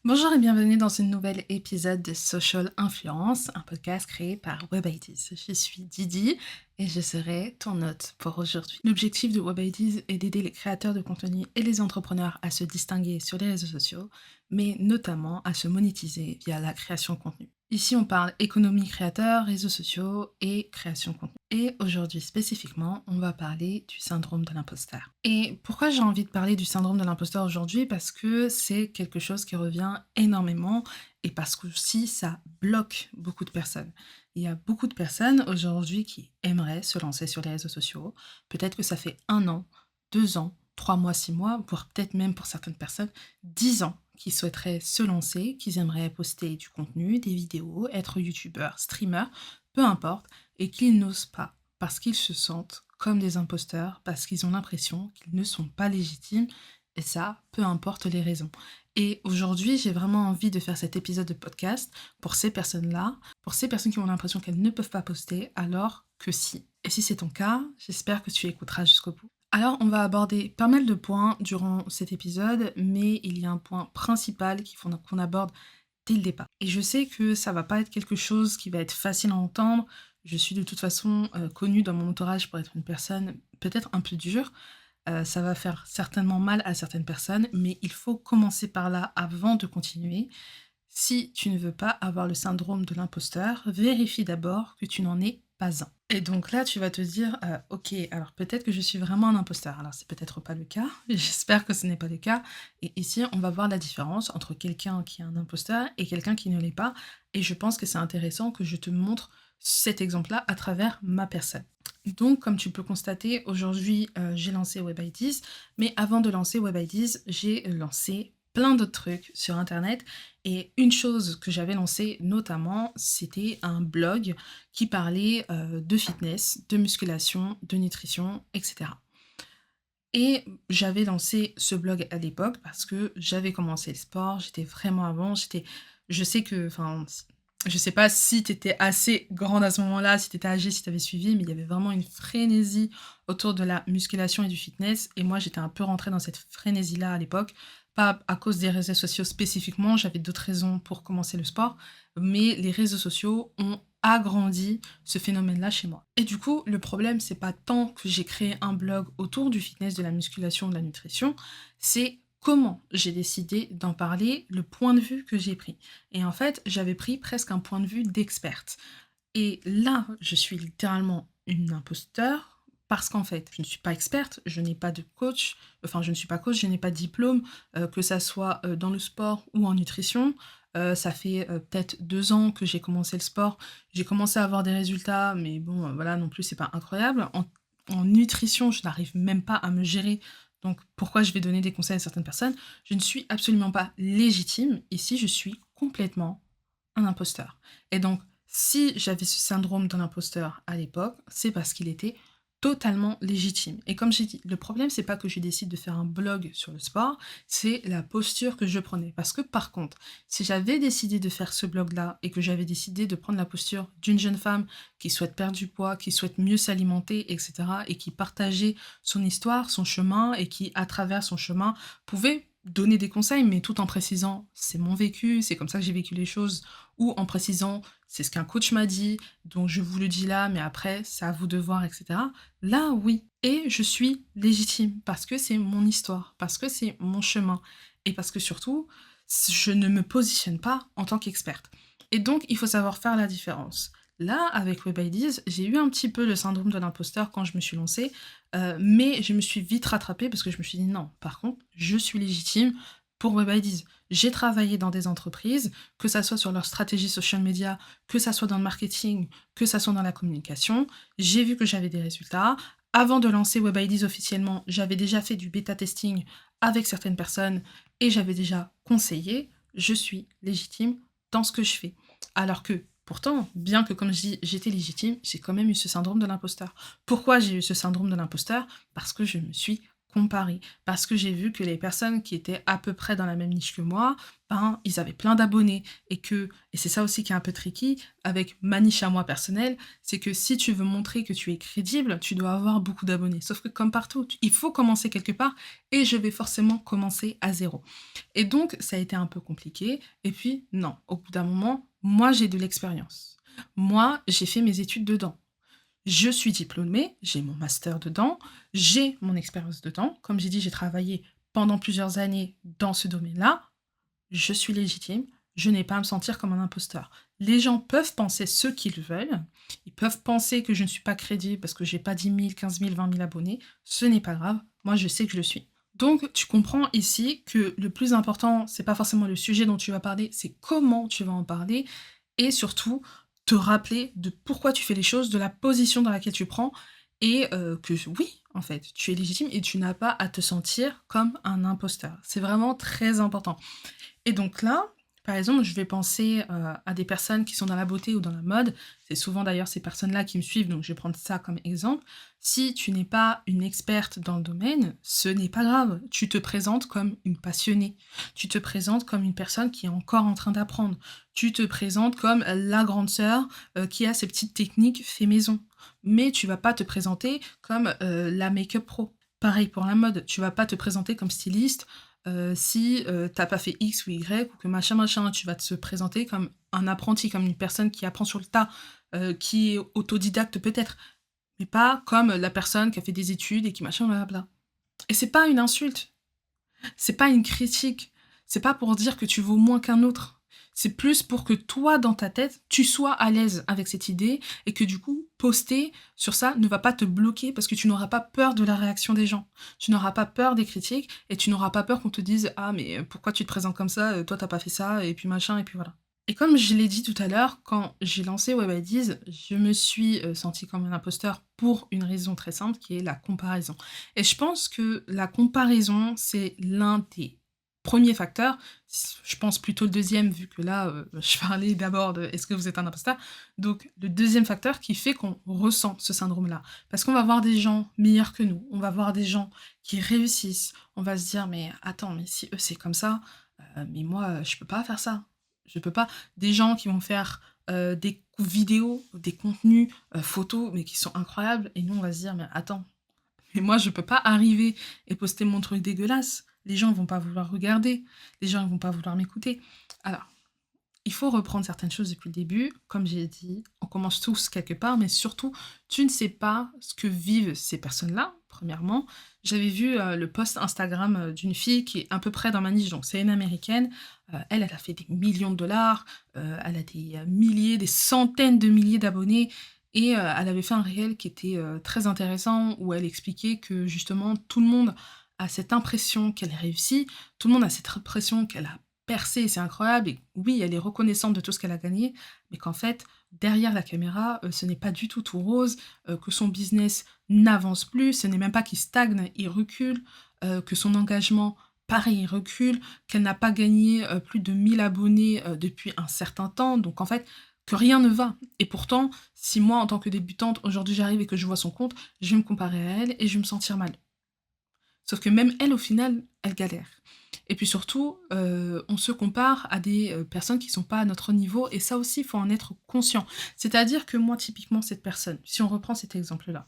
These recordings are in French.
Bonjour et bienvenue dans ce nouvel épisode de Social Influence, un podcast créé par WebIDs. Je suis Didi et je serai ton hôte pour aujourd'hui. L'objectif de WebIDs est d'aider les créateurs de contenu et les entrepreneurs à se distinguer sur les réseaux sociaux, mais notamment à se monétiser via la création de contenu. Ici, on parle économie créateur, réseaux sociaux et création de contenu. Et aujourd'hui spécifiquement, on va parler du syndrome de l'imposteur. Et pourquoi j'ai envie de parler du syndrome de l'imposteur aujourd'hui? Parce que c'est quelque chose qui revient énormément et parce que aussi ça bloque beaucoup de personnes. Il y a beaucoup de personnes aujourd'hui qui aimeraient se lancer sur les réseaux sociaux. Peut-être que ça fait 1 an, 2 ans, 3 mois, 6 mois, voire peut-être même pour certaines personnes, 10 ans qui souhaiteraient se lancer, qui aimeraient poster du contenu, des vidéos, être youtubeur, streamer, peu importe, et qu'ils n'osent pas parce qu'ils se sentent comme des imposteurs, parce qu'ils ont l'impression qu'ils ne sont pas légitimes, et ça, peu importe les raisons. Et aujourd'hui, j'ai vraiment envie de faire cet épisode de podcast pour ces personnes-là, pour ces personnes qui ont l'impression qu'elles ne peuvent pas poster, alors que si. Et si c'est ton cas, j'espère que tu écouteras jusqu'au bout. Alors, on va aborder pas mal de points durant cet épisode, mais il y a un point principal qu'on aborde dès le départ. Et je sais que ça va pas être quelque chose qui va être facile à entendre. Je suis de toute façon connue dans mon entourage pour être une personne peut-être un peu dure. Ça va faire certainement mal à certaines personnes, mais il faut commencer par là avant de continuer. Si tu ne veux pas avoir le syndrome de l'imposteur, vérifie d'abord que tu n'en es pas un. Et donc là, tu vas te dire, ok, alors peut-être que je suis vraiment un imposteur. Alors c'est peut-être pas le cas, j'espère que ce n'est pas le cas. Et ici, on va voir la différence entre quelqu'un qui est un imposteur et quelqu'un qui ne l'est pas. Et je pense que c'est intéressant que je te montre cet exemple-là à travers ma personne. Donc, comme tu peux constater, aujourd'hui, j'ai lancé WebIDs, mais avant de lancer WebIDs, j'ai lancé plein d'autres trucs sur Internet. Et une chose que j'avais lancée notamment, c'était un blog qui parlait de fitness, de musculation, de nutrition, etc. Et j'avais lancé ce blog à l'époque parce que j'avais commencé le sport, j'étais vraiment avant, je sais que, enfin, je sais pas si tu étais assez grande à ce moment-là, si tu étais âgée, si tu avais suivi, mais il y avait vraiment une frénésie autour de la musculation et du fitness. Et moi, j'étais un peu rentrée dans cette frénésie-là à l'époque. Pas à cause des réseaux sociaux spécifiquement, j'avais d'autres raisons pour commencer le sport, mais les réseaux sociaux ont agrandi ce phénomène-là chez moi. Et du coup, le problème, c'est pas tant que j'ai créé un blog autour du fitness, de la musculation, de la nutrition, c'est comment j'ai décidé d'en parler, le point de vue que j'ai pris. Et en fait, j'avais pris presque un point de vue d'experte. Et là, je suis littéralement une imposteur parce qu'en fait, je ne suis pas experte, je n'ai pas de coach, enfin je ne suis pas coach, je n'ai pas de diplôme, que ça soit dans le sport ou en nutrition. Ça fait peut-être 2 ans que j'ai commencé le sport. J'ai commencé à avoir des résultats, mais bon, voilà, non plus, c'est pas incroyable. En nutrition, je n'arrive même pas à me gérer. Donc pourquoi je vais donner des conseils à certaines personnes? Je ne suis absolument pas légitime. Ici, je suis complètement un imposteur. Et donc, si j'avais ce syndrome de l'imposteur à l'époque, c'est parce qu'il était totalement légitime. Et comme j'ai dit, le problème, c'est pas que je décide de faire un blog sur le sport, c'est la posture que je prenais. Parce que par contre, si j'avais décidé de faire ce blog-là et que j'avais décidé de prendre la posture d'une jeune femme qui souhaite perdre du poids, qui souhaite mieux s'alimenter, etc., et qui partageait son histoire, son chemin, et qui, à travers son chemin, pouvait donner des conseils, mais tout en précisant c'est mon vécu, c'est comme ça que j'ai vécu les choses, ou en précisant c'est ce qu'un coach m'a dit, donc je vous le dis là, mais après c'est à vous de voir, etc. Là, oui. Et je suis légitime parce que c'est mon histoire, parce que c'est mon chemin, et parce que surtout, je ne me positionne pas en tant qu'experte. Et donc, il faut savoir faire la différence. Là, avec WebIDs, j'ai eu un petit peu le syndrome de l'imposteur quand je me suis lancée, mais je me suis vite rattrapée parce que je me suis dit: «Non, par contre, je suis légitime pour WebIDs». J'ai travaillé dans des entreprises, que ça soit sur leur stratégie social media, que ça soit dans le marketing, que ça soit dans la communication. J'ai vu que j'avais des résultats. Avant de lancer WebIDs officiellement, j'avais déjà fait du bêta testing avec certaines personnes et j'avais déjà conseillé. Je suis légitime dans ce que je fais. Alors que, pourtant, bien que, comme je dis, j'étais légitime, j'ai quand même eu ce syndrome de l'imposteur. Pourquoi j'ai eu ce syndrome de l'imposteur? Parce que je me suis comparer. Parce que j'ai vu que les personnes qui étaient à peu près dans la même niche que moi, ben, ils avaient plein d'abonnés. Et c'est ça aussi qui est un peu tricky, avec ma niche à moi personnelle, c'est que si tu veux montrer que tu es crédible, tu dois avoir beaucoup d'abonnés. Sauf que comme partout, il faut commencer quelque part et je vais forcément commencer à zéro. Et donc, ça a été un peu compliqué. Et puis, non, au bout d'un moment, moi, j'ai de l'expérience. Moi, j'ai fait mes études dedans. Je suis diplômée, j'ai mon master dedans, j'ai mon expérience dedans. Comme j'ai dit, j'ai travaillé pendant plusieurs années dans ce domaine-là. Je suis légitime, je n'ai pas à me sentir comme un imposteur. Les gens peuvent penser ce qu'ils veulent, ils peuvent penser que je ne suis pas crédible parce que j'ai pas 10 000, 15 000, 20 000 abonnés. Ce n'est pas grave, moi je sais que je le suis. Donc tu comprends ici que le plus important, c'est pas forcément le sujet dont tu vas parler, c'est comment tu vas en parler et surtout te rappeler de pourquoi tu fais les choses, de la position dans laquelle tu prends et que oui, en fait, tu es légitime et tu n'as pas à te sentir comme un imposteur. C'est vraiment très important. Et donc là, par exemple, je vais penser, à des personnes qui sont dans la beauté ou dans la mode. C'est souvent d'ailleurs ces personnes-là qui me suivent, donc je vais prendre ça comme exemple. Si tu n'es pas une experte dans le domaine, ce n'est pas grave. Tu te présentes comme une passionnée. Tu te présentes comme une personne qui est encore en train d'apprendre. Tu te présentes comme la grande sœur, qui a ses petites techniques fait maison. Mais tu vas pas te présenter comme, la make-up pro. Pareil pour la mode, tu vas pas te présenter comme styliste, si, tu pas fait X ou Y ou que machin, machin. Tu vas te présenter comme un apprenti, comme une personne qui apprend sur le tas, qui est autodidacte peut-être, mais pas comme la personne qui a fait des études et qui machin blabla. Et c'est pas une insulte, c'est pas une critique, c'est pas pour dire que tu vaux moins qu'un autre. C'est plus pour que toi, dans ta tête, tu sois à l'aise avec cette idée et que du coup, poster sur ça ne va pas te bloquer parce que tu n'auras pas peur de la réaction des gens. Tu n'auras pas peur des critiques et tu n'auras pas peur qu'on te dise «Ah mais pourquoi tu te présentes comme ça? Toi t'as pas fait ça» et puis machin et puis voilà. Et comme je l'ai dit tout à l'heure, quand j'ai lancé WebIdeas, je me suis, sentie comme un imposteur pour une raison très simple qui est la comparaison. Et je pense que la comparaison, c'est l'un des premiers facteurs, je pense plutôt le deuxième vu que là, je parlais d'abord de «Est-ce que vous êtes un imposteur?» Donc le deuxième facteur qui fait qu'on ressent ce syndrome-là. Parce qu'on va voir des gens meilleurs que nous, on va voir des gens qui réussissent, on va se dire: «Mais attends, mais si eux c'est comme ça, mais moi, je peux pas faire ça». Je peux pas. Des gens qui vont faire, des vidéos, des contenus, photos, mais qui sont incroyables et nous on va se dire: «Mais attends, mais moi je peux pas arriver et poster mon truc dégueulasse. Les gens vont pas vouloir regarder, les gens ils vont pas vouloir m'écouter». Alors il faut reprendre certaines choses depuis le début. Comme j'ai dit, on commence tous quelque part, mais surtout, tu ne sais pas ce que vivent ces personnes-là, premièrement. J'avais vu le post Instagram d'une fille qui est à peu près dans ma niche, donc c'est une américaine. Elle a fait des millions de dollars, elle a des milliers, des centaines de milliers d'abonnés. Et elle avait fait un réel qui était très intéressant, où elle expliquait que justement tout le monde a cette impression qu'elle réussit, tout le monde a cette impression qu'elle a percé, c'est incroyable et oui, elle est reconnaissante de tout ce qu'elle a gagné, mais qu'en fait, derrière la caméra, ce n'est pas du tout rose, que son business n'avance plus, ce n'est même pas qu'il stagne, il recule, que son engagement, pareil, il recule, qu'elle n'a pas gagné, plus de 1000 abonnés, depuis un certain temps, donc en fait, que rien ne va. Et pourtant, si moi, en tant que débutante, aujourd'hui j'arrive et que je vois son compte, je vais me comparer à elle et je vais me sentir mal. Sauf que même elle, au final, elle galère. Et puis surtout, on se compare à des, personnes qui sont pas à notre niveau et ça aussi, il faut en être conscient. C'est-à-dire que moi, typiquement, cette personne, si on reprend cet exemple-là,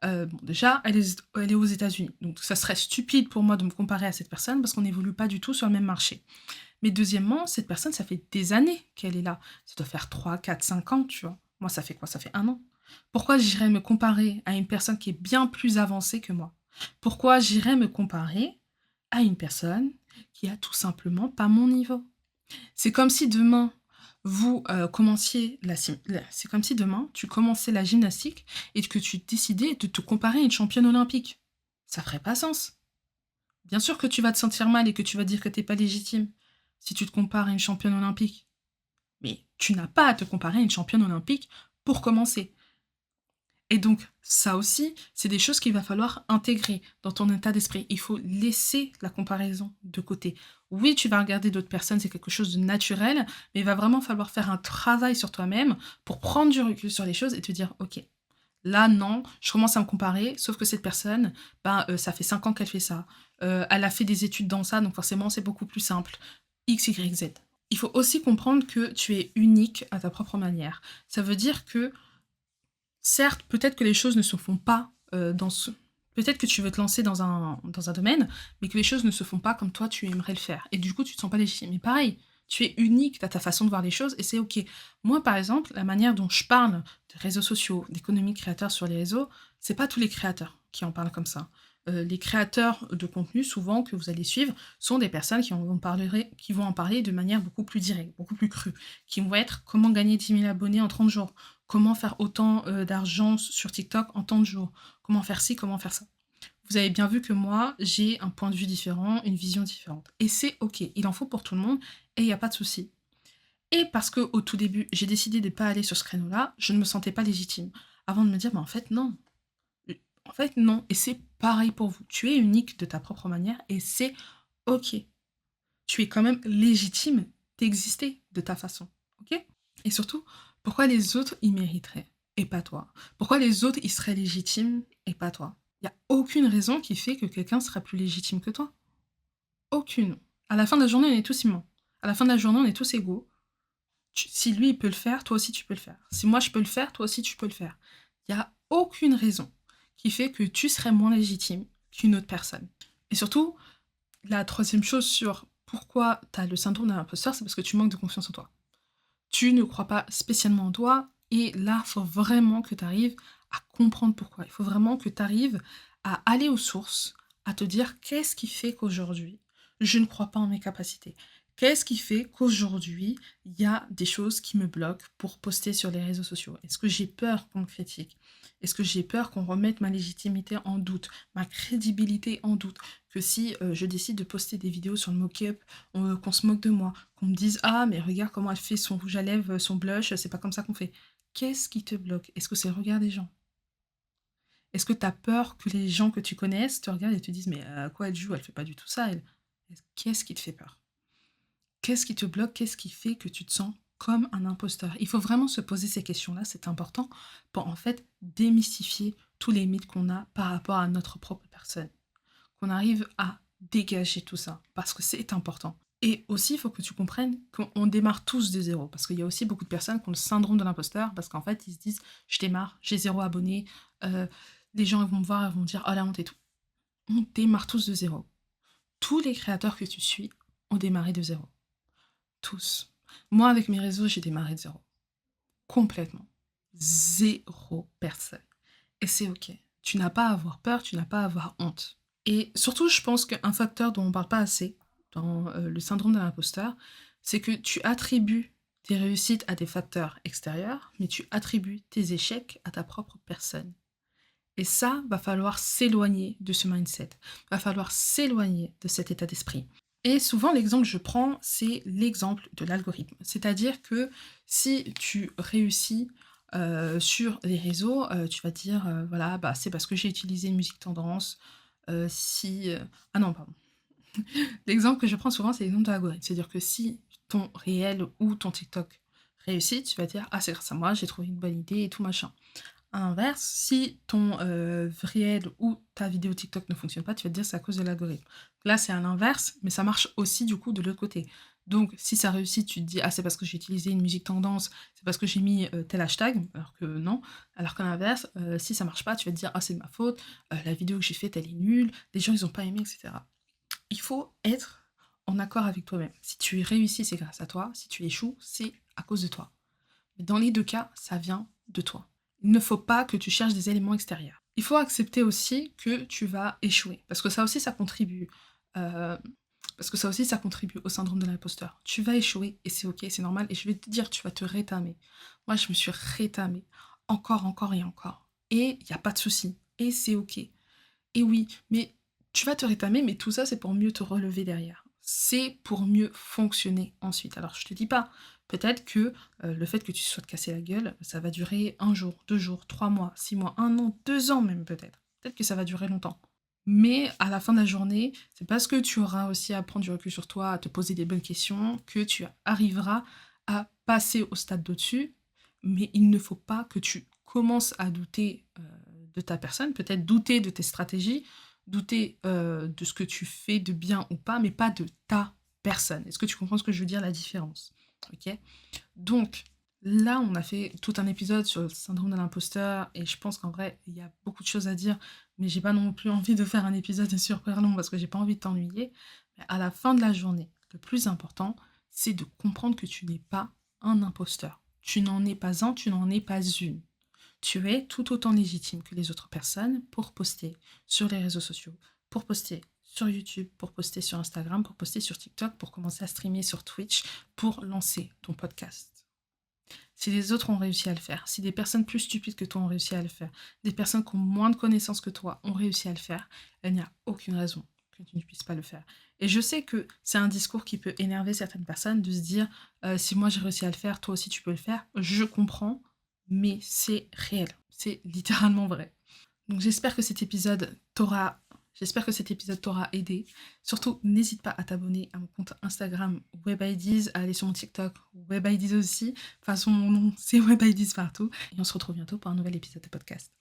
bon déjà, elle est aux États-Unis, donc ça serait stupide pour moi de me comparer à cette personne parce qu'on n'évolue pas du tout sur le même marché. Mais deuxièmement, cette personne, ça fait des années qu'elle est là. Ça doit faire 3, 4, 5 ans, tu vois? Moi, ça fait quoi? Ça fait 1 an. Pourquoi j'irais me comparer à une personne qui est bien plus avancée que moi? Pourquoi j'irais me comparer à une personne qui a tout simplement pas mon niveau? C'est comme si demain, vous, commenciez c'est comme si demain, tu commençais la gymnastique et que tu décidais de te comparer à une championne olympique. Ça ferait pas sens. Bien sûr que tu vas te sentir mal et que tu vas dire que t'es pas légitime, si tu te compares à une championne olympique. Mais tu n'as pas à te comparer à une championne olympique pour commencer. Et donc, ça aussi, c'est des choses qu'il va falloir intégrer dans ton état d'esprit. Il faut laisser la comparaison de côté. Oui, tu vas regarder d'autres personnes, c'est quelque chose de naturel, mais il va vraiment falloir faire un travail sur toi-même pour prendre du recul sur les choses et te dire, ok, Là, non, je commence à me comparer, sauf que cette personne, ben, ça fait 5 ans qu'elle fait ça. Elle a fait des études dans ça, donc forcément, c'est beaucoup plus simple. X, Y, Z. Il faut aussi comprendre que tu es unique à ta propre manière. Ça veut dire que, certes, peut-être que les choses ne se font pas dans ce... Peut-être que tu veux te lancer dans un domaine, mais que les choses ne se font pas comme toi tu aimerais le faire. Et du coup, tu te sens pas légitime. Mais pareil, tu es unique, tu as ta façon de voir les choses et c'est ok. Moi, par exemple, la manière dont je parle des réseaux sociaux, d'économie de créateurs sur les réseaux, c'est pas tous les créateurs qui en parlent comme ça. Les créateurs de contenu, souvent, que vous allez suivre, sont des personnes qui vont en parler de manière beaucoup plus directe, beaucoup plus crue, qui vont être comment gagner 10 000 abonnés en 30 jours, comment faire autant d'argent sur TikTok en tant de jours, comment faire ci, comment faire ça. Vous avez bien vu que moi, j'ai un point de vue différent, une vision différente. Et c'est ok, il en faut pour tout le monde et il n'y a pas de souci. Et parce qu'au tout début, j'ai décidé de ne pas aller sur ce créneau-là, je ne me sentais pas légitime. Avant de me dire, mais en fait, non. En fait, non. Et c'est pareil pour vous. Tu es unique de ta propre manière et c'est ok. Tu es quand même légitime d'exister de ta façon. Ok? Et surtout, pourquoi les autres y mériteraient et pas toi? Pourquoi les autres y seraient légitimes et pas toi? Il n'y a aucune raison qui fait que quelqu'un sera plus légitime que toi. Aucune. À la fin de la journée, on est tous humains. À la fin de la journée, on est tous égaux. Si lui, il peut le faire, toi aussi, tu peux le faire. Si moi, je peux le faire, toi aussi, tu peux le faire. Il n'y a aucune raison qui fait que tu serais moins légitime qu'une autre personne. Et surtout, la troisième chose sur pourquoi tu as le syndrome de l'imposteur, c'est parce que tu manques de confiance en toi. Tu ne crois pas spécialement en toi, et là, il faut vraiment que tu arrives à comprendre pourquoi. Il faut vraiment que tu arrives à aller aux sources, à te dire qu'est-ce qui fait qu'aujourd'hui, je ne crois pas en mes capacités. Qu'est-ce qui fait qu'aujourd'hui, il y a des choses qui me bloquent pour poster sur les réseaux sociaux? Est-ce que j'ai peur qu'on me critique? Est-ce que j'ai peur qu'on remette ma légitimité en doute, ma crédibilité en doute? Que si je décide de poster des vidéos sur le mock-up, qu'on se moque de moi, qu'on me dise ah mais regarde comment elle fait son rouge à lèvres, son blush, c'est pas comme ça qu'on fait. Qu'est-ce qui te bloque? Est-ce que c'est le regard des gens? Est-ce que tu as peur que les gens que tu connaisses te regardent et te disent mais à quoi elle joue? Elle fait pas du tout ça elle. Qu'est-ce qui te fait peur? Qu'est-ce qui te bloque? Qu'est-ce qui fait que tu te sens comme un imposteur? Il faut vraiment se poser ces questions-là, c'est important pour en fait démystifier tous les mythes qu'on a par rapport à notre propre personne. Qu'on arrive à dégager tout ça, parce que c'est important. Et aussi, il faut que tu comprennes qu'on démarre tous de zéro, parce qu'il y a aussi beaucoup de personnes qui ont le syndrome de l'imposteur, parce qu'en fait, ils se disent, je démarre, j'ai 0 abonné, euh, les gens ils vont me voir, ils vont me dire, oh la honte et tout. On démarre tous de zéro. Tous les créateurs que tu suis ont démarré de zéro. Tous. Moi, avec mes réseaux, j'ai démarré de zéro. Complètement. Zéro personne. Et c'est ok. Tu n'as pas à avoir peur, tu n'as pas à avoir honte. Et surtout, je pense qu'un facteur dont on ne parle pas assez dans le syndrome de l'imposteur, c'est que tu attribues tes réussites à des facteurs extérieurs, mais tu attribues tes échecs à ta propre personne. Et ça, va falloir s'éloigner de ce mindset. Va falloir s'éloigner de cet état d'esprit. Et souvent, l'exemple que je prends, c'est l'exemple de l'algorithme. C'est-à-dire que si tu réussis sur les réseaux, tu vas dire, voilà, bah, c'est parce que j'ai utilisé une musique tendance. Si... Ah non, pardon. L'exemple que je prends souvent, c'est l'exemple de l'algorithme. C'est-à-dire que si ton réel ou ton TikTok réussit, tu vas dire, ah, c'est grâce à moi, j'ai trouvé une bonne idée et tout machin. À l'inverse, si ton réel ou ta vidéo TikTok ne fonctionne pas, tu vas te dire c'est à cause de l'algorithme. Là, c'est à l'inverse, mais ça marche aussi du coup de l'autre côté. Donc, si ça réussit, tu te dis ah c'est parce que j'ai utilisé une musique tendance, c'est parce que j'ai mis tel hashtag, alors que non. Alors qu'à l'inverse, si ça marche pas, tu vas te dire ah c'est de ma faute, la vidéo que j'ai faite elle est nulle, les gens ils ont pas aimé, etc. Il faut être en accord avec toi-même. Si tu réussis, c'est grâce à toi. Si tu échoues, c'est à cause de toi. Mais dans les deux cas, ça vient de toi. Il ne faut pas que tu cherches des éléments extérieurs. Il faut accepter aussi que tu vas échouer, parce que ça aussi, ça contribue. euh, Parce que ça aussi, ça contribue au syndrome de l'imposteur. Tu vas échouer, et c'est ok, c'est normal, et je vais te dire, tu vas te rétamer. Moi, je me suis rétamée, encore, encore et encore. Et il n'y a pas de souci, et c'est ok. Et oui, mais tu vas te rétamer, mais tout ça, c'est pour mieux te relever derrière. C'est pour mieux fonctionner ensuite. Alors, je te dis pas, peut-être que le fait que tu sois te casser la gueule, ça va durer 1 jour, 2 jours, 3 mois, 6 mois, 1 an, 2 ans même peut-être. Peut-être que ça va durer longtemps. Mais à la fin de la journée, c'est parce que tu auras aussi à prendre du recul sur toi, à te poser des bonnes questions, que tu arriveras à passer au stade d'au-dessus. Mais il ne faut pas que tu commences à douter de ta personne, peut-être douter de tes stratégies, douter de ce que tu fais de bien ou pas, mais pas de ta personne. Est-ce que tu comprends ce que je veux dire, la différence? Ok. Donc, là, on a fait tout un épisode sur le syndrome de l'imposteur et je pense qu'en vrai, il y a beaucoup de choses à dire, mais j'ai pas non plus envie de faire un épisode super long parce que j'ai pas envie de t'ennuyer. Mais à la fin de la journée, le plus important, c'est de comprendre que tu n'es pas un imposteur. Tu n'en es pas un, tu n'en es pas une. Tu es tout autant légitime que les autres personnes pour poster sur les réseaux sociaux, pour poster sur YouTube, pour poster sur Instagram, pour poster sur TikTok, pour commencer à streamer sur Twitch, pour lancer ton podcast. Si les autres ont réussi à le faire, si des personnes plus stupides que toi ont réussi à le faire, des personnes qui ont moins de connaissances que toi ont réussi à le faire, il n'y a aucune raison que tu ne puisses pas le faire. Et je sais que c'est un discours qui peut énerver certaines personnes de se dire si moi j'ai réussi à le faire, toi aussi tu peux le faire. Je comprends, mais c'est réel. C'est littéralement vrai. Donc j'espère que cet épisode t'aura aidé. Surtout, n'hésite pas à t'abonner à mon compte Instagram WebIdeas, à aller sur mon TikTok WebIdeas aussi. De toute façon, mon nom, c'est WebIdeas partout. Et on se retrouve bientôt pour un nouvel épisode de podcast.